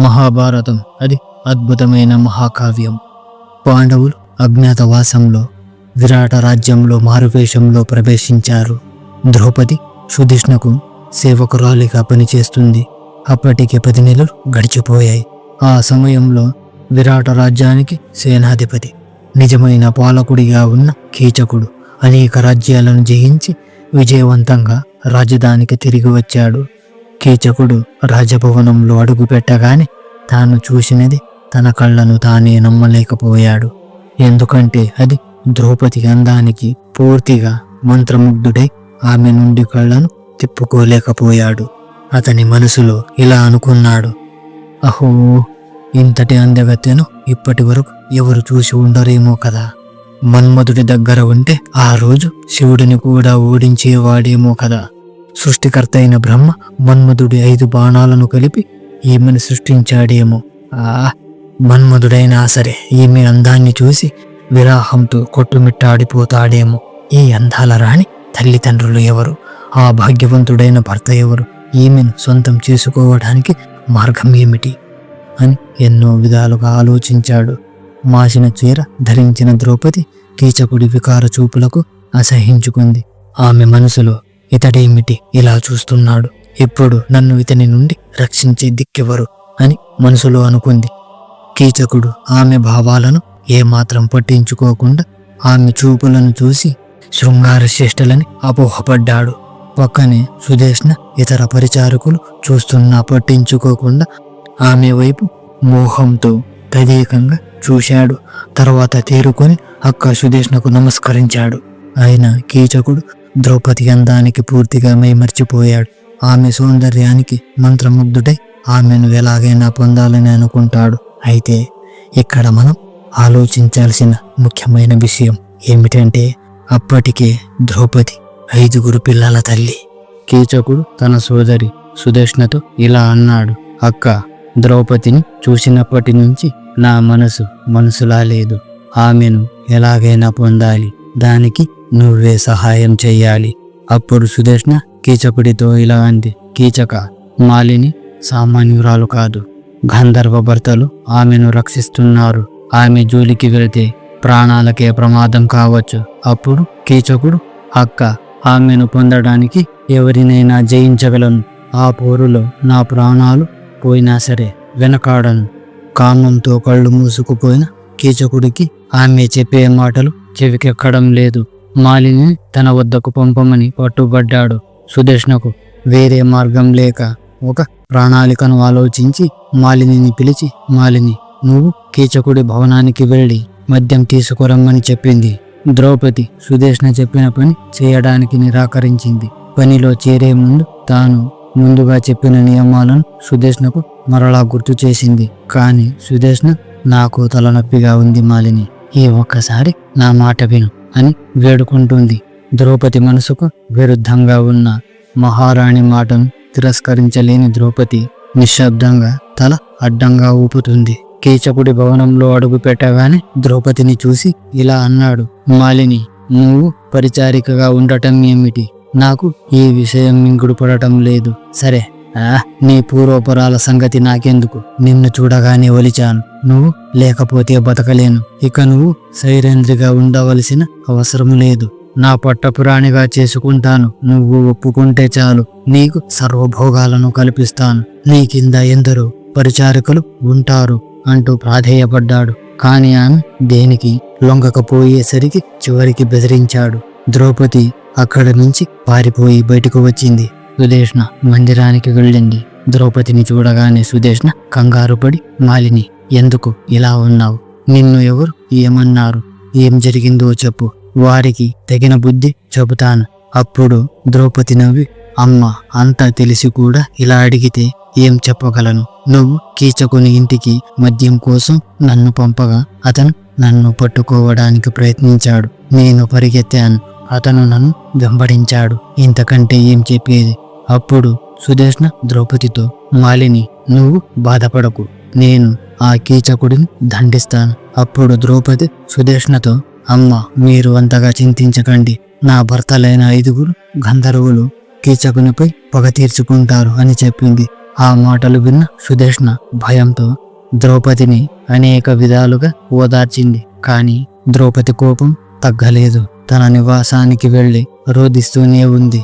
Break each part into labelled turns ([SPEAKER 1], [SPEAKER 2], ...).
[SPEAKER 1] మహాభారతం అది అద్భుతమైన మహాకావ్యం. పాండవులు అజ్ఞాతవాసంలో విరాట రాజ్యంలో మారువేషంలో ప్రవేశించారు. ద్రౌపది సుధిష్ణకు సేవకురాలిగా పనిచేస్తుంది. అప్పటికి 10 నెలలు గడిచిపోయాయి. ఆ సమయంలో విరాట రాజ్యానికి సేనాధిపతి, నిజమైన పాలకుడిగా ఉన్న కీచకుడు అనేక రాజ్యాలను జయించి విజయవంతంగా రాజధానికి తిరిగి వచ్చాడు. కీచకుడు రాజభవనంలో అడుగు పెట్టగానే తాను చూసినది తన కళ్ళను తానే నమ్మలేకపోయాడు. ఎందుకంటే అది ద్రౌపది అందానికి పూర్తిగా మంత్రముగ్ధుడై ఆమె నుండి కళ్ళను తిప్పుకోలేకపోయాడు. అతని మనసులో ఇలా అనుకున్నాడు, అహో, ఇంతటి అందగత్తెను ఇప్పటి వరకు ఎవరు చూసి ఉండరేమో కదా. మన్మధుడి దగ్గర ఉంటే ఆ రోజు శివుడిని కూడా ఓడించేవాడేమో కదా. సృష్టికర్త అయిన బ్రహ్మ మన్మధుడి 5 బాణాలను కలిపి ఈమెను సృష్టించాడేమో. మన్మధుడైనా సరే ఈమె అందాన్ని చూసి విరాహంతో కొట్టుమిట్టాడిపోతాడేమో. ఈ అందాల రాణి తల్లిదండ్రులు ఎవరు? ఆ భాగ్యవంతుడైన భర్త ఎవరు? ఈమెను సొంతం చేసుకోవడానికి మార్గం ఏమిటి అని ఎన్నో విధాలుగా ఆలోచించాడు. మాసిన చీర ధరించిన ద్రౌపది కీచకుడి వికార చూపులకు అసహించుకుంది. ఆమె మనసులో, ఇతడేమిటి ఇలా చూస్తున్నాడు? ఇప్పుడు నన్ను ఇతని నుండి రక్షించే దిక్కెవరు అని మనసులో అనుకుంది. కీచకుడు ఆమె భావాలను ఏమాత్రం పట్టించుకోకుండా ఆమె చూపులను చూసి శృంగార చేష్టలని అపోహపడ్డాడు. పక్కనే సుదేష్ణ ఇతర పరిచారకులు చూస్తున్నా పట్టించుకోకుండా ఆమె వైపు మోహంతో తదేకంగా చూశాడు. తర్వాత తేరుకొని అక్క సుదేష్ణకు నమస్కరించాడు. అయినా కీచకుడు ద్రౌపది అందానికి పూర్తిగా మైమర్చిపోయాడు. ఆమె సౌందర్యానికి మంత్రముగ్ధుడై ఆమెను ఎలాగైనా పొందాలని అనుకుంటాడు. అయితే ఇక్కడ మనం ఆలోచించాల్సిన ముఖ్యమైన విషయం ఏమిటంటే, అప్పటికే ద్రౌపది 5 పిల్లల తల్లి. కీచకుడు తన సోదరి సుదేష్ణతో ఇలా అన్నాడు, అక్క, ద్రౌపదిని చూసినప్పటి నుంచి నా మనసులా లేదు. ఆమెను ఎలాగైనా పొందాలి. దానికి నువ్వే సహాయం చెయ్యాలి. అప్పుడు సుదేష్ణ కీచకుడితో ఇలా అంది, కీచక, మాలిని సామాన్యురాలు కాదు. గంధర్వ భర్తలు ఆమెను రక్షిస్తున్నారు. ఆమె జోలికి వెళితే ప్రాణాలకే ప్రమాదం కావచ్చు. అప్పుడు కీచకుడు, అక్క, ఆమెను పొందడానికి ఎవరినైనా జయించగలను. ఆ పోరులో నా ప్రాణాలు పోయినా సరే వెనకాడను. కామంతో కళ్ళు మూసుకుపోయిన కీచకుడికి ఆమె చెప్పే మాటలు చెవికెక్కడం లేదు. మాలిని తన వద్దకు పంపమని పట్టుబడ్డాడు. సుదేష్ణకు వేరే మార్గం లేక ఒక ప్రణాళికను ఆలోచించి మాలినిని పిలిచి, మాలిని, నువ్వు కీచకుడి భవనానికి వెళ్ళి మద్యం తీసుకురమ్మని చెప్పింది. ద్రౌపది సుదేష్ణ చెప్పిన పని చేయడానికి నిరాకరించింది. పనిలో చేరే ముందు తాను ముందుగా చెప్పిన నియమాలను సుదేష్ణకు మరలా గుర్తు చేసింది. కానీ సుదేష్ణ, నాకు తలనొప్పిగా ఉంది మాలిని, ఈ ఒక్కసారి నా మాట విను అని వేడుకుంటుంది. ద్రౌపది మనసుకు విరుద్ధంగా ఉన్న మహారాణి మాటను తిరస్కరించలేని ద్రౌపది నిశ్శబ్దంగా తల అడ్డంగా ఊపుతుంది. కీచకుడి భవనంలో అడుగు పెట్టగానే ద్రౌపదిని చూసి ఇలా అన్నాడు, మాలిని, నువ్వు పరిచారికగా ఉండటం ఏమిటి? నాకు ఈ విషయం మింగుడు పడటం లేదు. సరే, నీ పూర్వపురాల సంగతి నాకెందుకు? నిన్ను చూడగానే ఒలిచాను. నువ్వు లేకపోతే బతకలేను. ఇక నువ్వు సైరేంద్రిగా ఉండవలసిన అవసరం లేదు. నా పట్టపురాణిగా చేసుకుంటాను. నువ్వు ఒప్పుకుంటే చాలు. నీకు సర్వభోగాలను కల్పిస్తాను. నీ కింద ఎందరో పరిచారికలు ఉంటారు అంటూ ప్రాధేయపడ్డాడు. కాని ఆమె దేనికి లొంగకపోయేసరికి చివరికి బెదిరించాడు. ద్రౌపది అక్కడి నుంచి పారిపోయి బయటకు వచ్చింది. సుదేష్ణ మందిరానికి వెళ్ళింది. ద్రౌపదిని చూడగానే సుదేష్ణ కంగారు పడి, మాలిని, ఎందుకు ఇలా ఉన్నావు? నిన్ను ఎవరు ఏమన్నారు? ఏం జరిగిందో చెప్పు. వారికి తగిన బుద్ధి చెబుతాను. అప్పుడు ద్రౌపది నవ్వి, అమ్మ, అంతా తెలిసి కూడా ఇలా అడిగితే ఏం చెప్పగలను? నువ్వు కీచకుని ఇంటికి మద్యం కోసం నన్ను పంపగా అతను నన్ను పట్టుకోవడానికి ప్రయత్నించాడు. నేను పరిగెత్తాను. అతను నన్ను వెంబడించాడు. ఇంతకంటే ఏం చెప్పేది? అప్పుడు సుదేష్ణ ద్రౌపదితో, మాలిని, నువ్వు బాధపడకు. నేను ఆ కీచకుడిని దండిస్తాను. అప్పుడు ద్రౌపది సుదేష్ణతో, అమ్మ, మీరు అంతగా చింతించకండి. నా భర్తలైన 5 గంధర్వులు కీచకునిపై పగ తీర్చుకుంటారు అని చెప్పింది. ఆ మాటలు విన్న సుదేష్ణ భయంతో ద్రౌపదిని అనేక విధాలుగా ఓదార్చింది. కాని ద్రౌపది కోపం తగ్గలేదు. తన నివాసానికి వెళ్లి రోధిస్తూనే ఉంది.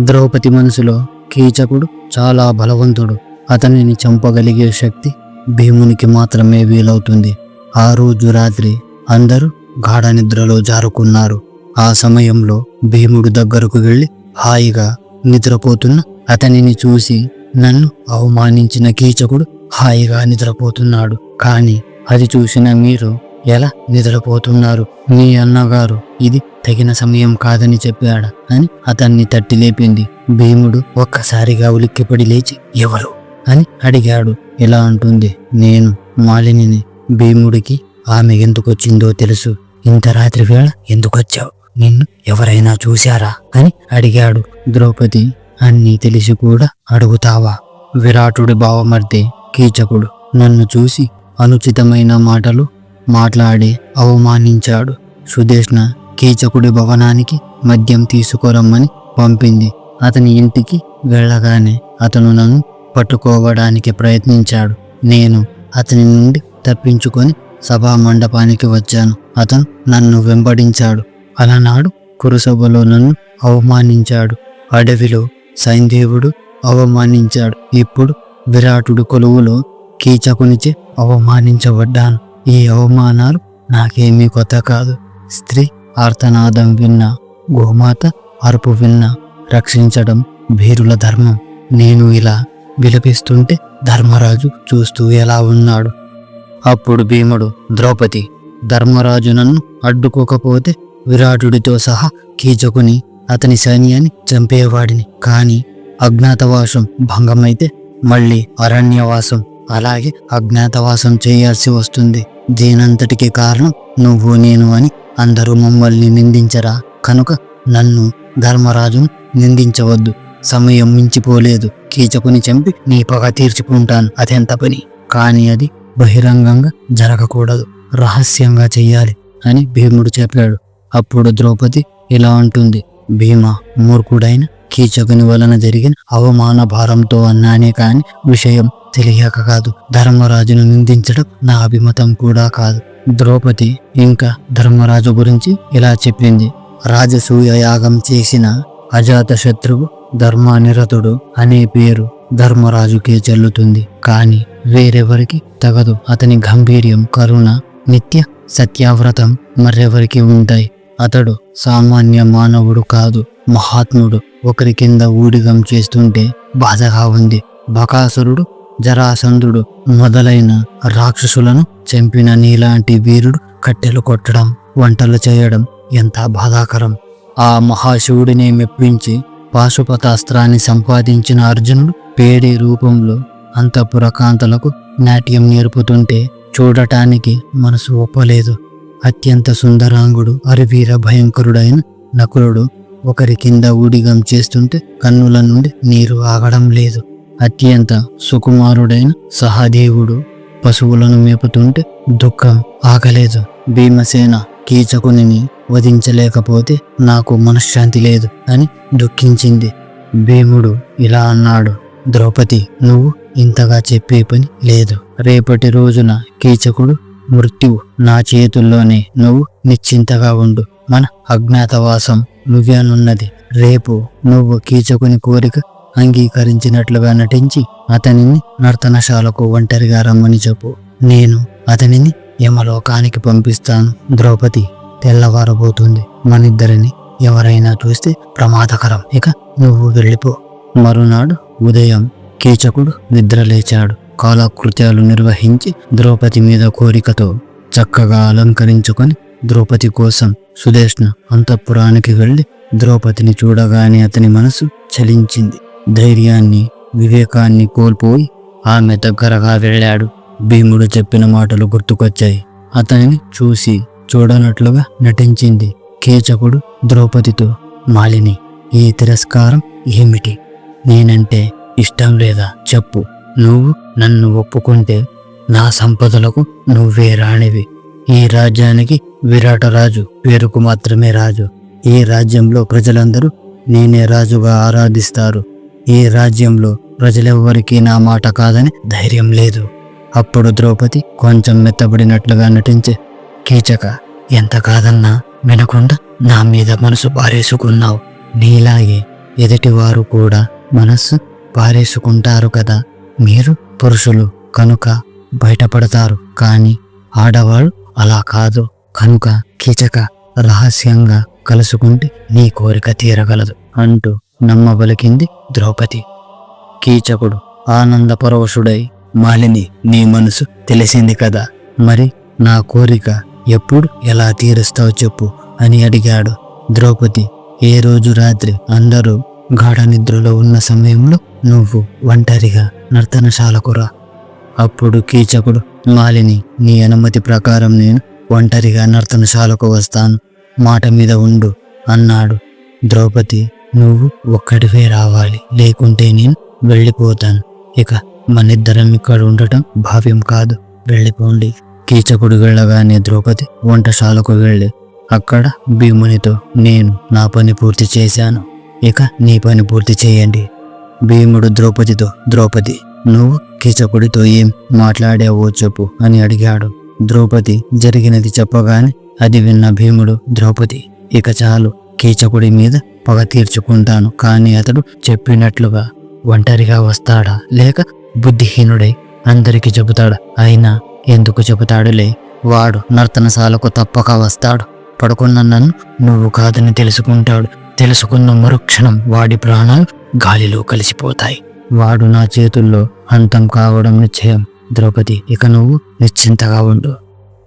[SPEAKER 1] ద్రౌపది మనసులో కీచకుడు చాలా బలవంతుడు, అతనిని చంపగలిగే శక్తి భీమునికి మాత్రమే వీలవుతుంది. ఆ రోజు రాత్రి అందరూ గాఢ నిద్రలో జారుకున్నారు. ఆ సమయంలో భీముడు దగ్గరకు వెళ్లి హాయిగా నిద్రపోతున్న అతనిని చూసి, నన్ను అవమానించిన కీచకుడు హాయిగా నిద్రపోతున్నాడు, కానీ అది చూసిన మీరు ఎలా నిద్రపోతున్నారు? మీ అన్నగారు ఇది తగిన సమయం కాదని చెప్పాడా అని అతన్ని తట్టి లేపింది. భీముడు ఒక్కసారిగా ఉలిక్కిపడి లేచి ఎవరు అని అడిగాడు. ఇలా అంటుంది, నేను మాలినిని. భీముడికి ఆమె ఎందుకొచ్చిందో తెలుసు. ఇంత రాత్రి వేళ ఎందుకొచ్చావు? నిన్ను ఎవరైనా చూశారా అని అడిగాడు. ద్రౌపది అన్నీ తెలిసి కూడా అడుగుతావా? విరాటుడి బావమర్ది కీచకుడు నన్ను చూసి అనుచితమైన మాటలు మాట్లాడి అవమానించాడు. సుదేష్ణ కీచకుడి భవనానికి మద్యం తీసుకురమ్మని పంపింది. అతని ఇంటికి వెళ్ళగానే అతను నన్ను పట్టుకోవడానికి ప్రయత్నించాడు. నేను అతని నుండి తప్పించుకొని సభా మండపానికి వచ్చాను. అతను నన్ను వెంబడించాడు. అలనాడు కురుసభలో నన్ను అవమానించాడు. అడవిలో సైందేవుడు అవమానించాడు. ఇప్పుడు విరాటుడు కొలువులో కీచకునిచే అవమానించబడ్డాను. ఈ అవమానాలు నాకేమీ కొత్త కాదు. స్త్రీ ఆర్తనాదం విన్నా, గోమాత అరుపు విన్నా రక్షించడం భీరుల ధర్మం. నేను ఇలా విలపిస్తుంటే ధర్మరాజు చూస్తూ ఎలా ఉన్నాడు? అప్పుడు భీముడు, ద్రౌపది, ధర్మరాజు నన్ను అడ్డుకోకపోతే విరాటుడితో సహా కీచకుని అతని సైన్యాన్ని చంపేవాడిని. కానీ అజ్ఞాతవాసం భంగమైతే మళ్ళీ అరణ్యవాసం, అలాగే అజ్ఞాతవాసం చేయాల్సి వస్తుంది. దీనంతటికి కారణం నువ్వు నేను అని అందరూ మమ్మల్ని నిందించరా? కనుక నన్ను ధర్మరాజును నిందించవద్దు. సమయం మించిపోలేదు. కీచకుని చంపి నీ పగ తీర్చుకుంటాను. అదెంత పని, కానీ అది బహిరంగంగా జరగకూడదు, రహస్యంగా చెయ్యాలి అని భీముడు చెప్పాడు. అప్పుడు ద్రౌపది ఇలా అంటుంది, భీమ మూర్ఖుడైన కీచకుని వలన జరిగిన అవమాన భారంతో అన్నానే కాని విషయం తెలియక కాదు. ధర్మరాజును నిందించడం నా అభిమతం కూడా కాదు. ద్రౌపది ఇంకా ధర్మరాజు గురించి ఇలా చెప్పింది. రాజసూయ యాగం చేసిన అజాత శత్రువు ధర్మానిరతుడు అనే పేరు ధర్మరాజుకే చెల్లుతుంది, కానీ వేరెవరికి తగదు. అతని గంభీర్యం, కరుణ, నిత్య సత్యావ్రతం మరెవరికి ఉంటాయి. అతడు సామాన్య మానవుడు కాదు, మహాత్ముడు. ఒకరి కింద ఊడిగం చేస్తుంటే బాధగా ఉంది. బకాసురుడు, జరాసంధుడు మొదలైన రాక్షసులను చంపిన నీలాంటి వీరుడు కట్టెలు కొట్టడం, వంటలు చేయడం ఎంత బాధాకరం. ఆ మహాశివుడిని మెప్పించి పాశుపతాస్త్రాన్ని సంపాదించిన అర్జునుడు పేడి రూపంలో అంతఃపురకాంతలకు నాట్యం నేర్పుతుంటే చూడటానికి మనసు ఒప్పలేదు. అత్యంత సుందరాంగుడు, అరివీర భయంకరుడైన నకులుడు ఒకరి కింద ఊడిగం చేస్తుంటే కన్నుల నుండి నీరు ఆగడం లేదు. అత్యంత సుకుమారుడైన సహదేవుడు పశువులను మేపుతుంటే దుఃఖం ఆగలేదు. భీమసేన కీచకుని వధించలేకపోతే నాకు మనశ్శాంతి లేదు అని దుఃఖించింది. భీముడు ఇలా అన్నాడు, ద్రౌపది, నువ్వు ఇంతగా చెప్పే పని లేదు. రేపటి రోజున కీచకుడు మృత్యువు నా చేతుల్లోనే. నువ్వు నిశ్చింతగా ఉండు. మన అజ్ఞాతవాసం నువ్వేనున్నది. రేపు నువ్వు కీచకుని కోరిక అంగీకరించినట్లుగా నటించి అతనిని నర్తనశాలకు ఒంటరిగా రమ్మని చెప్పు. నేను అతనిని యమలోకానికి పంపిస్తాను. ద్రౌపది, తెల్లవారబోతుంది. మనిద్దరిని ఎవరైనా చూస్తే ప్రమాదకరం. ఇక నువ్వు వెళ్ళిపో. మరునాడు ఉదయం కీచకుడు నిద్రలేచాడు. కాలకృత్యాలు నిర్వహించి ద్రౌపది మీద కోరికతో చక్కగా అలంకరించుకొని ద్రౌపది కోసం సుదేష్ణ అంతఃపురానికి వెళ్లి ద్రౌపదిని చూడగానే అతని మనసు చలించింది. ధైర్యాన్ని, వివేకాన్ని కోల్పోయి ఆమె దగ్గరగా వెళ్ళాడు. భీముడు చెప్పిన మాటలు గుర్తుకొచ్చాయి. అతనిని చూసి చూడనట్లుగా నటించింది. కీచకుడు ద్రౌపదితో, మాలిని, ఈ తిరస్కారం ఏమిటి? నేనంటే ఇష్టం లేదా చెప్పు. నువ్వు నన్ను ఒప్పుకుంటే నా సంపదలకు నువ్వే రాణివి. ఈ రాజ్యానికి విరాటరాజు పేరుకు మాత్రమే రాజు. ఈ రాజ్యంలో ప్రజలందరూ నేనే రాజుగా ఆరాధిస్తారు. ఈ రాజ్యంలో ప్రజలెవ్వరికీ నా మాట కాదని ధైర్యం లేదు. అప్పుడు ద్రౌపది కొంచెం మెత్తబడినట్లుగా నటించి, కీచక, ఎంత కాదన్నా వినకుండా నా మీద మనసు పారేసుకున్నావు. నీలాగే ఎదుటివారు కూడా మనస్సు పారేసుకుంటారు కదా. మీరు పురుషులు కనుక బయటపడతారు, కానీ ఆడవాళ్ళు అలా కాదు. కనుక కీచక, రహస్యంగా కలుసుకుంటే నీ కోరిక తీరగలదు అంటూ నమ్మబలికింది ద్రౌపది. కీచకుడు ఆనందపరవశుడై, మాలిని, నీ మనసు తెలిసింది కదా, మరి నా కోరిక ఎప్పుడు ఎలా తీరుస్తావు చెప్పు అని అడిగాడు. ద్రౌపది, ఏ రోజు రాత్రి అందరూ గాఢ నిద్రలో ఉన్న సమయంలో నువ్వు ఒంటరిగా నర్తనశాలకు రా. అప్పుడు కీచకుడు, మాలిని, నీ అనుమతి ప్రకారం నేను ఒంటరిగా నర్తనశాలకు వస్తాను, మాట మీద ఉండు అన్నాడు. ద్రౌపది, నువ్వు ఒక్కడివే రావాలి, లేకుంటే నేను వెళ్ళిపోతాను. ఇక మనిద్దరం ఇక్కడ ఉండటం భావ్యం కాదు, వెళ్ళిపోండి. కీచకుడు వెళ్ళగానే ద్రౌపది వంటశాలకు వెళ్ళి అక్కడ భీమునితో, నేను నా పని పూర్తి చేశాను, ఇక నీ పని పూర్తి చేయండి. భీముడు ద్రౌపదితో, ద్రౌపది, నువ్వు కీచకుడితో ఏం మాట్లాడావో చెప్పు అని అడిగాడు. ద్రౌపది జరిగినది చెప్పగానే అది విన్న భీముడు, ద్రౌపది, ఇక చాలు, కీచకుడి మీద పగ తీర్చుకుంటాను, కానీ అతడు చెప్పినట్లుగా ఒంటరిగా వస్తాడా లేక బుద్ధిహీనుడై అందరికీ చెబుతాడా? అయినా ఎందుకు చెబుతాడులే, వాడు నర్తనశాలకు తప్పక వస్తాడు. పడుకున్న నన్ను నువ్వు కాదని తెలుసుకుంటాడు. తెలుసుకున్న మరుక్షణం వాడి ప్రాణాలు గాలిలో కలిసిపోతాయి. వాడు నా చేతుల్లో అంతం కావడం నిశ్చయం. ద్రౌపది, ఇక నువ్వు నిశ్చింతగా ఉండు.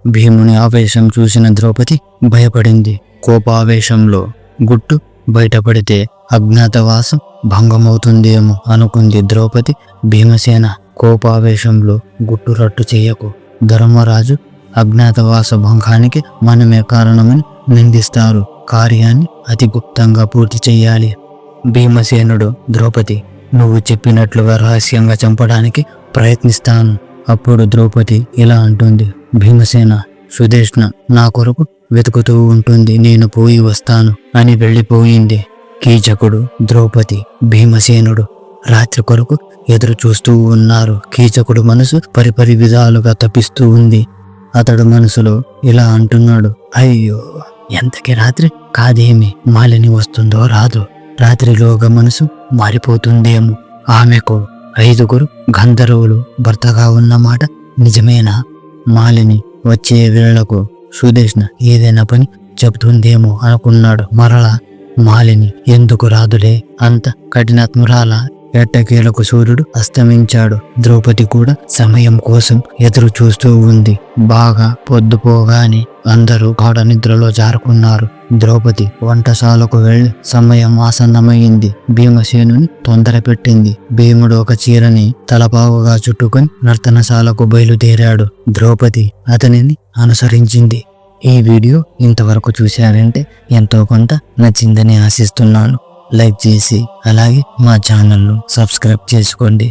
[SPEAKER 1] భీముని ఆవేశం చూసిన ద్రౌపది భయపడింది. కోపావేశంలో గుట్టు బయటపడితే అజ్ఞాతవాసం భంగమవుతుందేమో అనుకుంది ద్రౌపది. భీమసేన, కోపావేశంలో గుట్టు రట్టు చెయ్యకు. ధర్మరాజు అజ్ఞాతవాస భంగానికి మనమే కారణమని నిందిస్తారు. కార్యాన్ని అతి గుప్తంగా పూర్తి చెయ్యాలి. భీమసేనుడు, ద్రౌపది, నువ్వు చెప్పినట్లుగా రహస్యంగా చంపడానికి ప్రయత్నిస్తాను. అప్పుడు ద్రౌపది ఇలా అంటుంది, భీమసేన, సుదేష్ణ నా కొరకు వెతుకుతూ ఉంటుంది, నేను పోయి వస్తాను అని వెళ్ళిపోయింది. కీచకుడు, ద్రౌపది, భీమసేనుడు రాత్రి కొరకు ఎదురు చూస్తూ ఉన్నారు. కీచకుడు మనసు పరిపరి విధాలుగా తప్పిస్తూ ఉంది. అతడు మనసులో ఇలా అంటున్నాడు, అయ్యో, ఎంతకి రాత్రి కాదేమి, మాలిని వస్తుందో రాదు, రాత్రిలోగా మనసు మారిపోతుందేమో, ఆమెకు 5 గంధర్వులు భర్తగా ఉన్నమాట నిజమేనా? మాలిని వచ్చే వేళకు సుదేష్ణ ఏదైనా పని చెబుతుందేమో అనుకున్నాడు. మరలా మాలిని ఎందుకు రాదులే, అంత కఠినాత్మురాల. ఎట్టకేలకు సూర్యుడు అస్తమించాడు. ద్రౌపది కూడా సమయం కోసం ఎదురు చూస్తూ ఉంది. బాగా పొద్దుపోగానే అందరూ గాఢ నిద్రలో జారుకున్నారు. ద్రౌపది వంటశాలకు వెళ్లి సమయం ఆసన్నమైంది. భీమసేనుని తొందర పెట్టింది. భీముడు ఒక చీరని తలపావుగా చుట్టుకొని నర్తనశాలకు బయలుదేరాడు. ద్రౌపది అతనిని అనుసరించింది. ఈ వీడియో ఇంతవరకు చూశారంటే ఎంతో కొంత నచ్చిందని ఆశిస్తున్నాను. లైక్ చేసి అలాగే మా ఛానల్ను సబ్స్క్రైబ్ చేసుకోండి.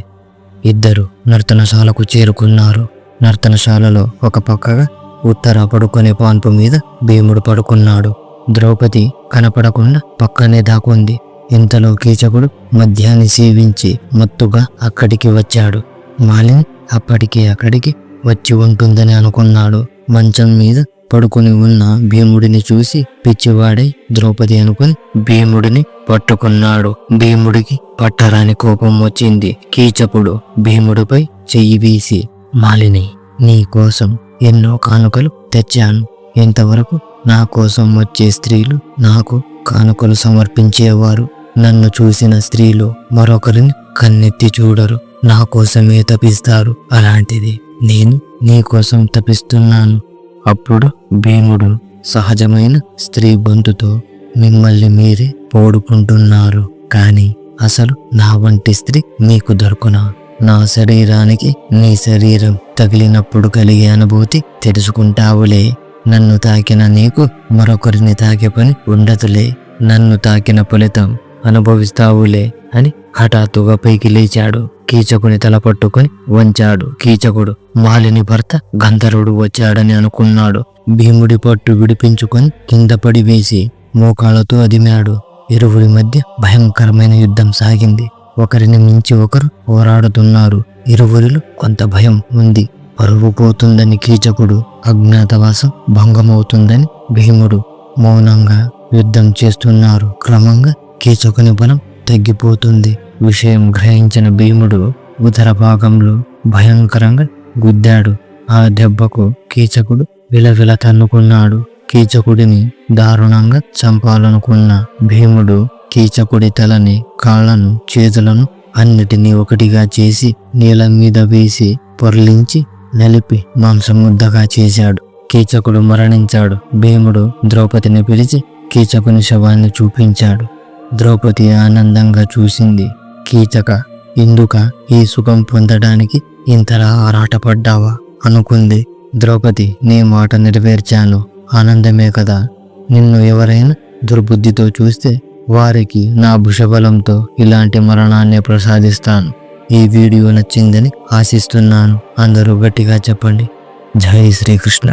[SPEAKER 1] ఇద్దరు నర్తనశాలకు చేరుకున్నారు. నర్తనశాలలో ఒక పక్కగా ఉత్తర పడుకునే పాన్పు మీద భీముడు పడుకున్నాడు. ద్రౌపది కనపడకుండా పక్కనే దాకుంది. ఇంతలో కీచకుడు మద్యాన్ని సేవించి మత్తుగా అక్కడికి వచ్చాడు. మాలిని అప్పటికే అక్కడికి వచ్చి ఉంటుందని అనుకున్నాడు. మంచం మీద పడుకుని ఉన్న భీముడిని చూసి పిచ్చివాడై ద్రౌపది అనుకుని భీముడిని పట్టుకున్నాడు. భీముడికి పట్టరాని కోపం వచ్చింది. కీచకుడు భీముడిపై చెయ్యి వీసి, మాలిని, నీ కోసం ఎన్నో కానుకలు తెచ్చాను. ఇంతవరకు నా కోసం వచ్చే స్త్రీలు నాకు కానుకలు సమర్పించేవారు. నన్ను చూసిన స్త్రీలు మరొకరిని కన్నెత్తి చూడరు, నా కోసమే తపిస్తారు. అలాంటిది నేను నీ కోసం తపిస్తున్నాను. అప్పుడు భీముడు సహజమైన స్త్రీ గొంతుతో, మిమ్మల్ని మీరే పోడుకుంటున్నారు, కానీ అసలు నా వంటి స్త్రీ మీకు దొరుకునా? నా శరీరానికి నీ శరీరం తగిలినప్పుడు కలిగే అనుభూతి తెలుసుకుంటావులే. నన్ను తాకిన నీకు మరొకరిని తాకే పని ఉండదులే. నన్ను తాకిన ఫలితం అనుభవిస్తావులే అని హఠాత్తుగా పైకి లేచాడు. కీచకుని తల పట్టుకుని వంచాడు. కీచకుడు మాలిని భర్త గంధర్వుడు వచ్చాడని అనుకున్నాడు. భీముడి పట్టు విడిపించుకొని కింద పడి వేసి మోకాళ్ళతో అదిమాడు. ఇరువురి మధ్య భయంకరమైన యుద్ధం సాగింది. ఒకరిని మించి ఒకరు పోరాడుతున్నారు. ఇరువురిలో కొంత భయం ఉంది. పరువు పోతుందని కీచకుడు, అజ్ఞాతవాసం భంగమవుతుందని భీముడు మౌనంగా యుద్ధం చేస్తున్నారు. క్రమంగా కీచకుని బలం తగ్గిపోతుంది. విషయం గ్రహించిన భీముడు ఉదర భాగంలో భయంకరంగా గుద్దాడు. ఆ దెబ్బకు కీచకుడు విలవిల తన్నుకున్నాడు. కీచకుడిని దారుణంగా చంపాలనుకున్న భీముడు కీచకుడి తలని, కాళ్లను, చేతులను అన్నిటినీ ఒకటిగా చేసి నీళ్ళ మీద వేసి పొర్లించి నలిపి మాంసముద్దగా చేశాడు. కీచకుడు మరణించాడు. భీముడు ద్రౌపదిని పిలిచి కీచకుని శవాన్ని చూపించాడు. ద్రౌపది ఆనందంగా చూసింది. కీచక, ఇందుక ఈ సుఖం పొందడానికి ఇంతలా ఆరాటపడ్డావా అనుకుంది. ద్రౌపది, నీ మాట నెరవేర్చాను, ఆనందమే కదా. నిన్ను ఎవరైనా దుర్బుద్ధితో చూస్తే వారికి నా భుషబలంతో ఇలాంటి మరణాన్ని ప్రసాదిస్తాను. ఈ వీడియో నచ్చిందని ఆశిస్తున్నాను. అందరూ గట్టిగా చెప్పండి. జై శ్రీకృష్ణ.